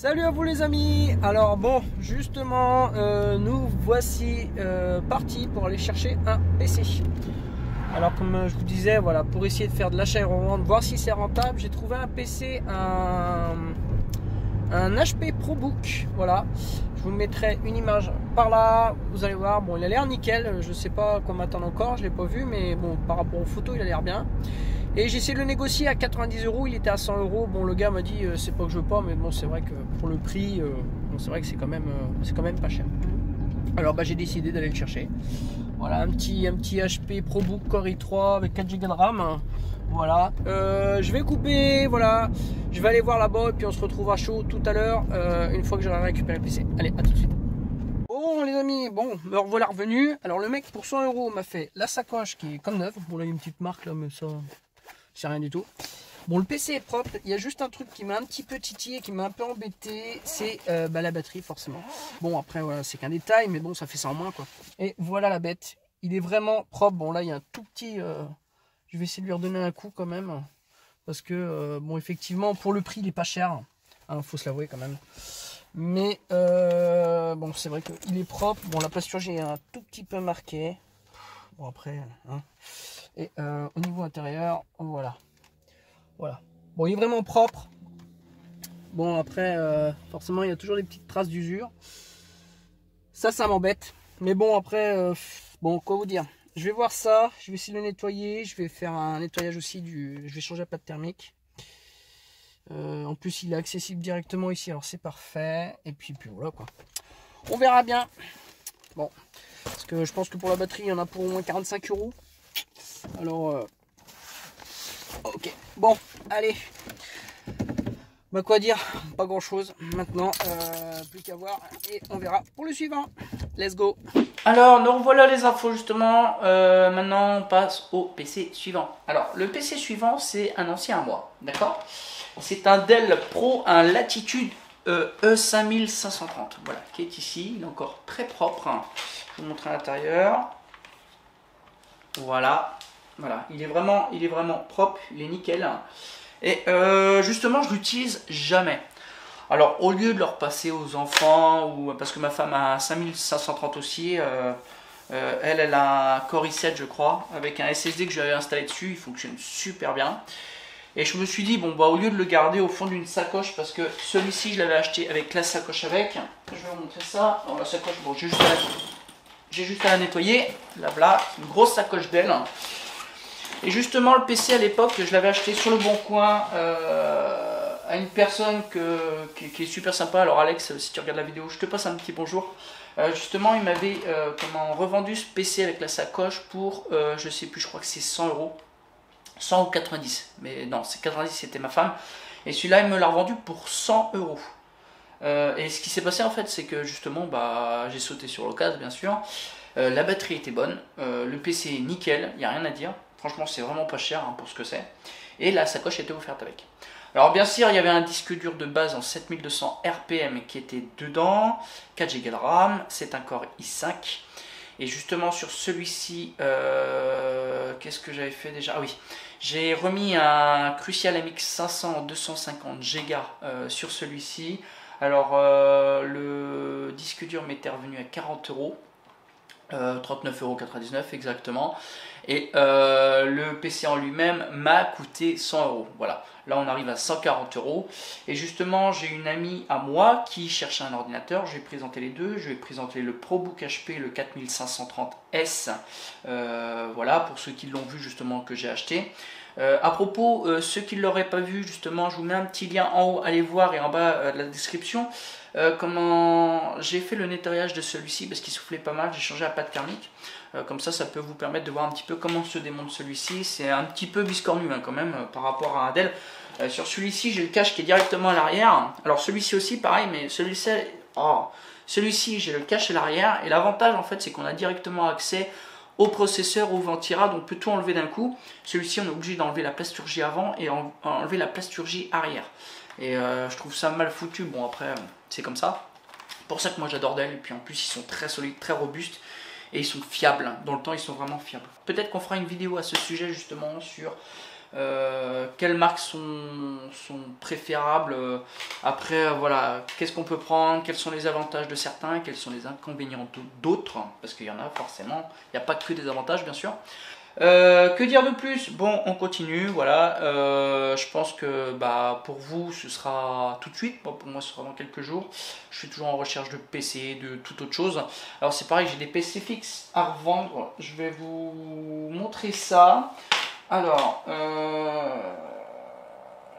Salut à vous les amis. Alors bon, justement, nous voici partis pour aller chercher un PC. Alors comme je vous disais, voilà, pour essayer de faire de l'achat et revente, voir si c'est rentable, j'ai trouvé un PC, un HP ProBook. Voilà, je vous mettrai une image par là. Vous allez voir, bon, il a l'air nickel. Je sais pas quoi m'attendre encore, je l'ai pas vu, mais bon, par rapport aux photos, il a l'air bien. Et j'ai essayé de le négocier à 90 €, il était à 100 €. Bon, le gars m'a dit c'est pas que je veux pas, mais bon, c'est vrai que pour le prix, bon, c'est vrai que c'est quand même pas cher. Alors bah, j'ai décidé d'aller le chercher. Voilà, un petit HP ProBook Core i3 avec 4 Go de RAM. Voilà, je vais couper, voilà, je vais aller voir là-bas et puis on se retrouve à chaud tout à l'heure une fois que j'aurai récupéré le PC. Allez, à tout de suite. Bon les amis, bon, me revoilà revenu. Alors le mec pour 100 € m'a fait la sacoche qui est comme neuve. Bon là il y a une petite marque là, mais ça c'est rien du tout. Bon, le PC est propre, il y a juste un truc qui m'a un petit peu titillé, qui m'a un peu embêté, c'est la batterie forcément. Bon après voilà, c'est qu'un détail, mais bon ça fait ça en moins quoi. Et voilà la bête, il est vraiment propre. Bon là il y a un tout petit, je vais essayer de lui redonner un coup quand même, parce que bon effectivement pour le prix il est pas cher, hein, faut se l'avouer quand même. Mais bon c'est vrai qu'il est propre. Bon la plasturgie est un tout petit peu marquée. Bon après, hein. Et au niveau intérieur, voilà. Voilà. Bon, il est vraiment propre. Bon, après, forcément, il y a toujours des petites traces d'usure. Ça m'embête. Mais bon, après, bon, quoi vous dire. Je vais voir ça. Je vais essayer de le nettoyer. Je vais faire un nettoyage aussi du... Je vais changer la pâte thermique. En plus, il est accessible directement ici. Alors, c'est parfait. Et puis voilà, quoi. On verra bien. Bon. Parce que je pense que pour la batterie, il y en a pour au moins 45 €. Alors, ok, bon, allez. Bah quoi dire, pas grand chose. Maintenant, plus qu'à voir et on verra pour le suivant. Let's go. Alors, nous revoilà les infos justement. Maintenant, on passe au PC suivant. Alors, le PC suivant, c'est un ancien à moi, d'accord? C'est un Dell Pro, un Latitude E5530. Voilà, qui est ici. Il est encore très propre. Je vais vous montrer à l'intérieur. Voilà. Voilà, il est vraiment propre, il est nickel. Et justement, je l'utilise jamais. Alors, au lieu de le repasser aux enfants, ou parce que ma femme a un 5530 aussi, elle a un Core i7, je crois, avec un SSD que j'avais installé dessus, il fonctionne super bien. Et je me suis dit, bon, bah, au lieu de le garder au fond d'une sacoche, parce que celui-ci, je l'avais acheté avec la sacoche avec. Je vais vous montrer ça. Alors, la sacoche, bon, j'ai juste à la nettoyer. Là, voilà, une grosse sacoche d'elle. Et justement, le PC à l'époque, je l'avais acheté sur le Bon Coin à une personne qui est super sympa. Alors Alex, si tu regardes la vidéo, je te passe un petit bonjour. Justement, il m'avait revendu ce PC avec la sacoche pour, je sais plus, je crois que c'est 100 €. 100 ou 90. Mais non, c'est 90, c'était ma femme. Et celui-là, il me l'a revendu pour 100 €. Et ce qui s'est passé en fait, c'est que justement, bah, j'ai sauté sur l'occasion, bien sûr. La batterie était bonne, le PC est nickel, il n'y a rien à dire. Franchement, c'est vraiment pas cher pour ce que c'est. Et la sacoche était offerte avec. Alors bien sûr, il y avait un disque dur de base en 7200 RPM qui était dedans, 4 Go de RAM, c'est un Core i5. Et justement sur celui-ci, qu'est-ce que j'avais fait déjà? Ah oui, j'ai remis un Crucial MX 500 250 Go sur celui-ci. Alors le disque dur m'était revenu à 40 €. 39,99 € exactement. Et le PC en lui-même m'a coûté 100 €. Voilà, là on arrive à 140 €. Et justement, j'ai une amie à moi qui cherchait un ordinateur. Je vais présenter les deux. Je vais présenter le ProBook HP, le 4530S. Voilà, pour ceux qui l'ont vu justement que j'ai acheté. À propos, ceux qui ne l'auraient pas vu, justement, je vous mets un petit lien en haut, allez voir, et en bas de la description. Comment j'ai fait le nettoyage de celui-ci parce qu'il soufflait pas mal, j'ai changé la pâte thermique. Comme ça peut vous permettre de voir un petit peu comment se démonte celui-ci. C'est un petit peu biscornu quand même par rapport à un Dell. Sur celui-ci, j'ai le cache qui est directement à l'arrière. Alors celui-ci aussi, pareil, mais celui-ci, j'ai le cache à l'arrière. Et l'avantage en fait, c'est qu'on a directement accès au processeur, au Ventira, donc on peut tout enlever d'un coup. Celui-ci, on est obligé d'enlever la plasturgie avant et enlever la plasturgie arrière. Et je trouve ça mal foutu. Bon après, c'est comme ça. C'est pour ça que moi j'adore Dell. Et puis en plus, ils sont très solides, très robustes. Et ils sont fiables. Dans le temps, ils sont vraiment fiables. Peut-être qu'on fera une vidéo à ce sujet justement sur quelles marques sont préférables. Après, voilà, qu'est-ce qu'on peut prendre, quels sont les avantages de certains, quels sont les inconvénients d'autres, parce qu'il y en a forcément, il n'y a pas que des avantages bien sûr. Que dire de plus? Bon, on continue, voilà. Je pense que pour vous ce sera tout de suite, bon, pour moi ce sera dans quelques jours. Je suis toujours en recherche de PC, de toute autre chose. Alors c'est pareil, j'ai des PC fixes à revendre, je vais vous montrer ça. Alors,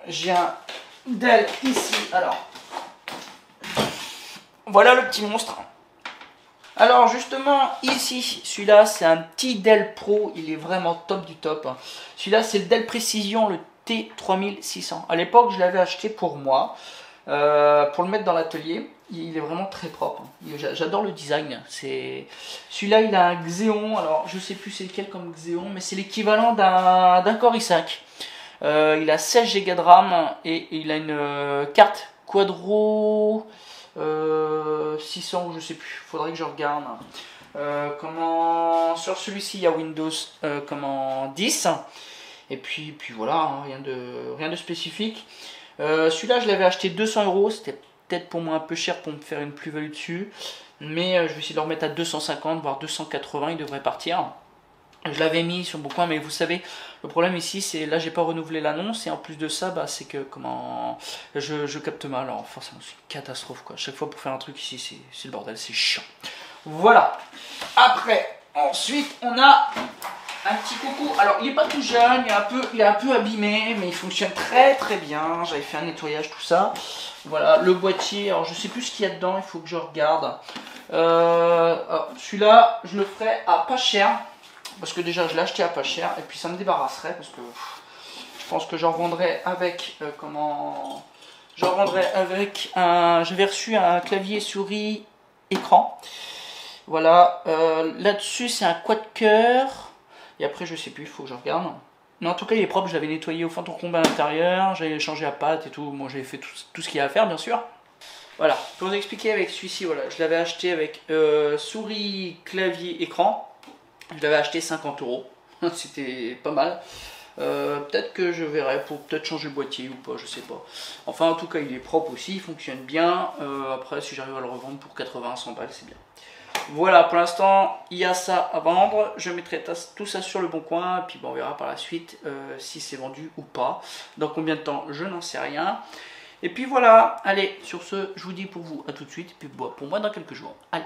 j'ai un Dell ici, alors, voilà le petit monstre. Alors justement ici, celui-là c'est un petit Dell Pro, il est vraiment top du top. Celui-là c'est le Dell Precision, le T3600. À l'époque je l'avais acheté pour moi, pour le mettre dans l'atelier. Il est vraiment très propre. J'adore le design. Celui-là il a un Xeon, alors je sais plus c'est lequel comme Xeon, mais c'est l'équivalent d'un Core i5. Il a 16 Go de RAM et il a une carte Quadro 600 ou je sais plus, faudrait que je regarde. Sur celui-ci il y a Windows 10 et puis voilà, hein, rien de spécifique. Celui-là je l'avais acheté 200 €, c'était peut-être pour moi un peu cher pour me faire une plus-value dessus, mais je vais essayer de le remettre à 250 voire 280, il devrait partir. Je l'avais mis sur Boncoin, mais vous savez, le problème ici, c'est là j'ai pas renouvelé l'annonce, et en plus de ça, c'est que je capte mal, alors forcément c'est une catastrophe quoi. Chaque fois pour faire un truc ici, c'est le bordel, c'est chiant. Voilà. Après, ensuite, on a un petit coucou. Alors il est pas tout jeune, il est un peu abîmé, mais il fonctionne très très bien. J'avais fait un nettoyage, tout ça. Voilà, le boîtier, alors je sais plus ce qu'il y a dedans, il faut que je regarde. Celui-là, je le ferai à pas cher. Parce que déjà je l'ai acheté à pas cher et puis ça me débarrasserait parce que je pense que j'en revendrai avec j'avais reçu un clavier souris écran. Voilà, là-dessus c'est un quad cœur et après je sais plus, il faut que je regarde. Mais en tout cas il est propre, je l'avais nettoyé au fond de combat à l'intérieur, j'avais changé la pâte et tout, moi j'avais fait tout ce qu'il y a à faire bien sûr. Voilà, pour vous expliquer avec celui-ci, voilà, je l'avais acheté avec souris, clavier, écran. Je l'avais acheté 50 €, c'était pas mal. Peut-être que je verrai pour peut-être changer le boîtier ou pas, je sais pas. Enfin en tout cas il est propre aussi, il fonctionne bien. Après si j'arrive à le revendre pour 80-100 balles c'est bien. Voilà, pour l'instant il y a ça à vendre. Je mettrai tout ça sur le bon coin et puis on verra par la suite si c'est vendu ou pas. Dans combien de temps je n'en sais rien. Et puis voilà, allez, sur ce je vous dis pour vous à tout de suite, puis pour moi dans quelques jours. Allez.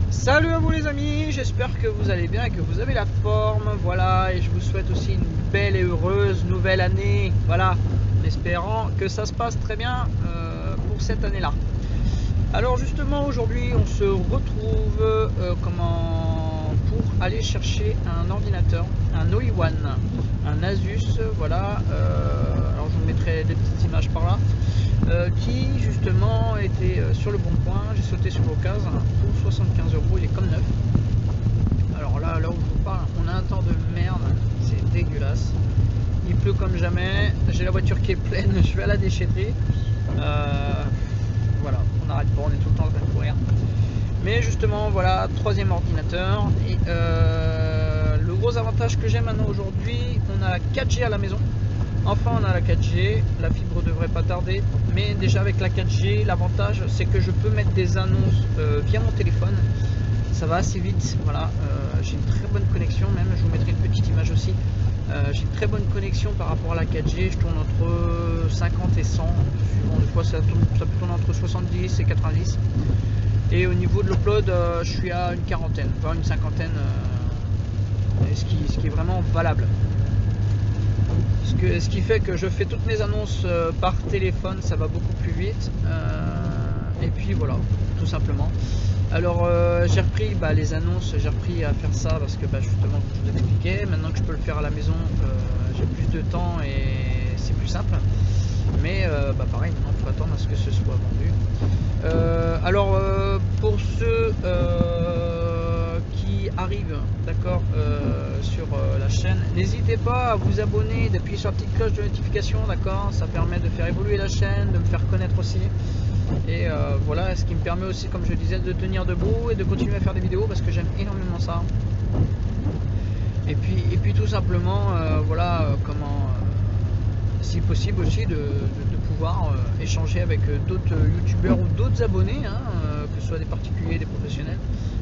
Salut à vous les amis, j'espère que vous allez bien et que vous avez la forme, voilà, et je vous souhaite aussi une belle et heureuse nouvelle année, voilà, en espérant que ça se passe très bien pour cette année-là. Alors justement aujourd'hui on se retrouve pour aller chercher un ordinateur, un all-in-one, un Asus, voilà, alors je vous mettrai des petites images par là. Qui justement était sur le bon coin, j'ai sauté sur l'occasion pour 75 €, il est comme neuf. Alors là où je vous parle, on a un temps de merde, c'est dégueulasse, il pleut comme jamais, j'ai la voiture qui est pleine, je vais à la déchetterie, voilà, on n'arrête pas, on est tout le temps en train de courir. Mais justement voilà, troisième ordinateur, et le gros avantage que j'ai maintenant aujourd'hui, on a la 4G à la maison. Enfin on a la 4G, la fibre devrait pas tarder, mais déjà avec la 4G, l'avantage c'est que je peux mettre des annonces via mon téléphone, ça va assez vite, voilà, j'ai une très bonne connexion même, je vous mettrai une petite image aussi, j'ai une très bonne connexion par rapport à la 4G, je tourne entre 50 et 100, suivant des fois ça peut tourner entre 70 et 90, et au niveau de l'upload je suis à une quarantaine, voire une cinquantaine, ce qui est vraiment valable. Ce qui fait que je fais toutes mes annonces par téléphone, ça va beaucoup plus vite. Et puis voilà, tout simplement. Alors j'ai repris les annonces, j'ai repris à faire ça parce que justement, comme je vous expliquais, maintenant que je peux le faire à la maison, j'ai plus de temps et c'est plus simple. Mais pareil, maintenant il faut attendre à ce que ce soit vendu. Alors pour ceux qui arrivent, d'accord, sur la chaîne, n'hésitez pas à vous abonner, d'appuyer sur la petite cloche de notification, d'accord, ça permet de faire évoluer la chaîne, de me faire connaître aussi, et voilà, ce qui me permet aussi, comme je disais, de tenir debout et de continuer à faire des vidéos parce que j'aime énormément ça. Et puis tout simplement, voilà comment, si possible aussi, de pouvoir échanger avec d'autres youtubeurs ou d'autres abonnés, hein, que ce soit des particuliers, des professionnels.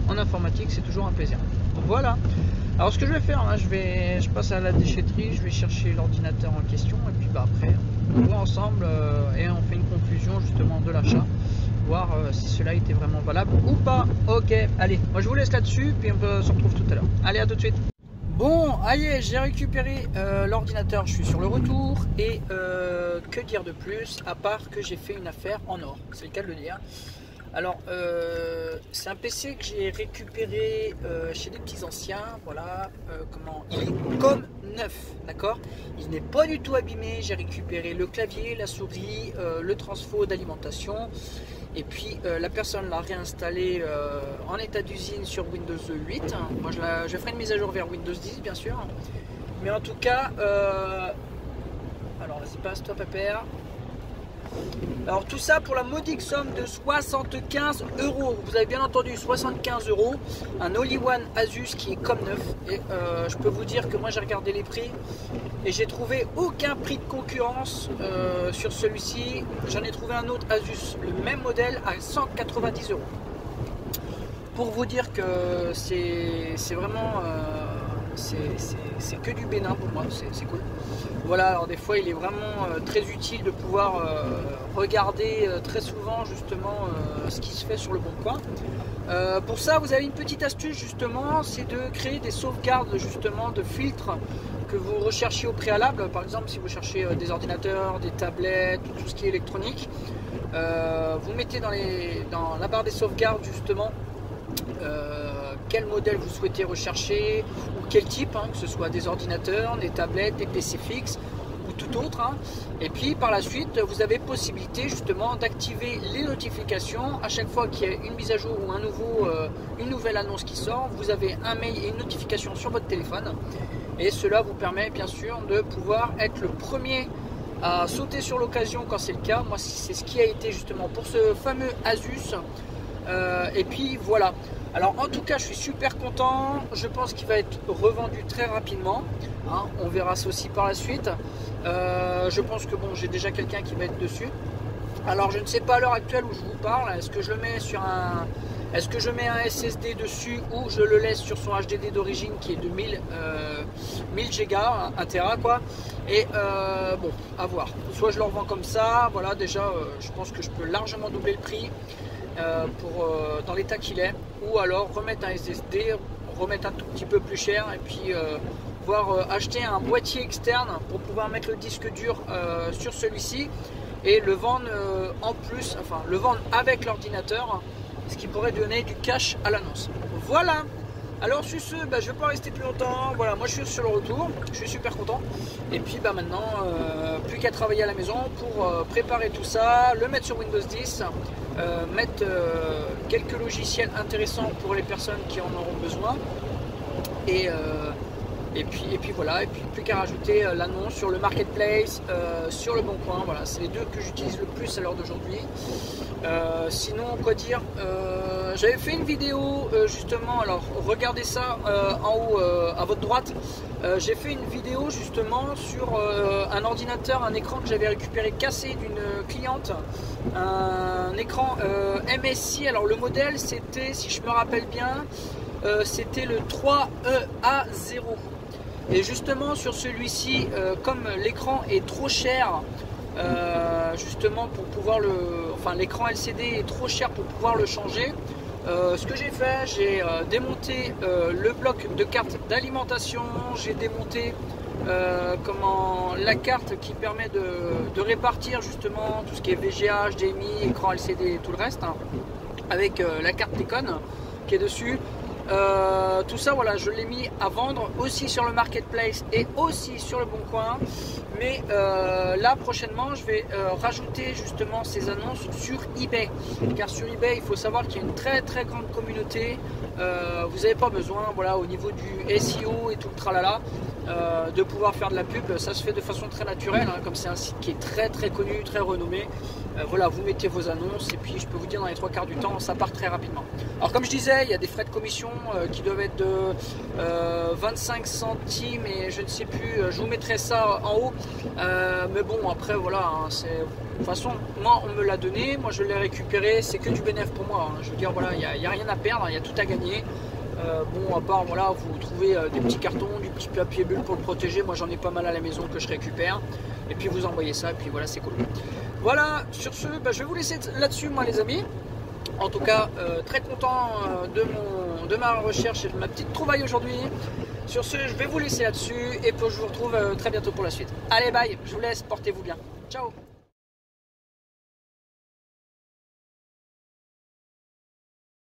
En informatique, c'est toujours un plaisir. Voilà. Alors ce que je vais faire, hein, je passe à la déchetterie, je vais chercher l'ordinateur en question, et puis après, on voit ensemble et on fait une conclusion justement de l'achat, voir si cela était vraiment valable ou pas. Ok, allez, moi je vous laisse là-dessus, puis on se retrouve tout à l'heure. Allez, à tout de suite. Bon, allez, j'ai récupéré l'ordinateur, je suis sur le retour, et que dire de plus, à part que j'ai fait une affaire en or, c'est le cas de le dire. Alors, c'est un PC que j'ai récupéré chez des petits anciens, voilà, il est comme neuf, d'accord. Il n'est pas du tout abîmé, j'ai récupéré le clavier, la souris, le transfo d'alimentation, et puis la personne l'a réinstallé en état d'usine sur Windows 8. Moi, je ferai une mise à jour vers Windows 10, bien sûr, mais en tout cas, alors vas-y, passe, toi, pépère. Alors tout ça pour la modique somme de 75 €. Vous avez bien entendu, 75 €. Un All-in-One Asus qui est comme neuf. Et je peux vous dire que moi j'ai regardé les prix et j'ai trouvé aucun prix de concurrence sur celui-ci. J'en ai trouvé un autre Asus, le même modèle, à 190 €. Pour vous dire que c'est vraiment... c'est que du bénin pour moi, c'est cool. Voilà, alors des fois il est vraiment très utile de pouvoir regarder très souvent justement ce qui se fait sur le bon coin. Pour ça, vous avez une petite astuce justement, c'est de créer des sauvegardes justement de filtres que vous recherchez au préalable. Par exemple, si vous cherchez des ordinateurs, des tablettes, tout ce qui est électronique, vous mettez dans la barre des sauvegardes justement quel modèle vous souhaitez rechercher ou quel type, hein, que ce soit des ordinateurs, des tablettes, des PC fixes ou tout autre, hein. Et puis par la suite vous avez possibilité justement d'activer les notifications à chaque fois qu'il y a une mise à jour ou une nouvelle annonce qui sort. Vous avez un mail et une notification sur votre téléphone, et cela vous permet bien sûr de pouvoir être le premier à sauter sur l'occasion quand c'est le cas. Moi c'est ce qui a été justement pour ce fameux Asus. Et puis voilà. Alors en tout cas je suis super content, je pense qu'il va être revendu très rapidement, hein. On verra ça aussi par la suite. Je pense que bon, j'ai déjà quelqu'un qui va être dessus. Alors je ne sais pas à l'heure actuelle où je vous parle, est-ce que je le mets sur est-ce que je mets un SSD dessus ou je le laisse sur son HDD d'origine qui est de 1000 Go, 1 Tera quoi. Et bon, à voir. Soit je le revends comme ça, voilà, déjà je pense que je peux largement doubler le prix. Dans l'état qu'il est, ou alors remettre un SSD, remettre un tout petit peu plus cher, et puis voire acheter un boîtier externe pour pouvoir mettre le disque dur sur celui-ci et le vendre en plus, enfin le vendre avec l'ordinateur, ce qui pourrait donner du cash à l'annonce. Voilà. Alors sur ce, je ne vais pas rester plus longtemps. Voilà, moi je suis sur le retour, je suis super content. Et puis maintenant, plus qu'à travailler à la maison pour préparer tout ça, le mettre sur Windows 10, mettre quelques logiciels intéressants pour les personnes qui en auront besoin. Et puis voilà, et puis plus qu'à rajouter l'annonce sur le marketplace, sur le bon coin. Voilà, c'est les deux que j'utilise le plus à l'heure d'aujourd'hui. Sinon, quoi dire, j'avais fait une vidéo justement, alors regardez ça en haut à votre droite. J'ai fait une vidéo justement sur un ordinateur, un écran que j'avais récupéré cassé d'une cliente, un écran MSI. Alors le modèle c'était, si je me rappelle bien, c'était le 3EA0. Et justement sur celui-ci, comme l'écran est trop cher, justement pour pouvoir l'écran LCD est trop cher pour pouvoir le changer, ce que j'ai fait, j'ai démonté le bloc de carte d'alimentation, j'ai démonté la carte qui permet de répartir justement tout ce qui est VGA, HDMI, écran LCD et tout le reste, hein, avec la carte Nikon qui est dessus. Tout ça, voilà, je l'ai mis à vendre aussi sur le marketplace et aussi sur le bon coin. Mais là prochainement je vais rajouter justement ces annonces sur eBay, car sur eBay il faut savoir qu'il y a une très très grande communauté vous n'avez pas besoin, voilà, au niveau du SEO et tout le tralala, de pouvoir faire de la pub. Ça se fait de façon très naturelle, hein, comme c'est un site qui est très très connu, très renommé. Voilà, vous mettez vos annonces et puis je peux vous dire dans les 3/4 du temps, ça part très rapidement. Alors comme je disais, il y a des frais de commission qui doivent être de 25 centimes et je ne sais plus, je vous mettrai ça en haut. Mais bon, après voilà, hein, de toute façon, moi on me l'a donné, moi je l'ai récupéré, c'est que du bénéfice pour moi. Hein. Je veux dire, voilà, il n'y a rien à perdre, il y a tout à gagner. Bon, à part, voilà, vous trouvez des petits cartons, du petit papier bulle pour le protéger. Moi j'en ai pas mal à la maison que je récupère. Et puis vous envoyez ça, et puis voilà, c'est cool. Voilà, sur ce, je vais vous laisser là-dessus, moi les amis. En tout cas, très content de ma recherche et de ma petite trouvaille aujourd'hui. Sur ce, je vais vous laisser là-dessus et puis je vous retrouve très bientôt pour la suite. Allez, bye, je vous laisse, portez-vous bien. Ciao.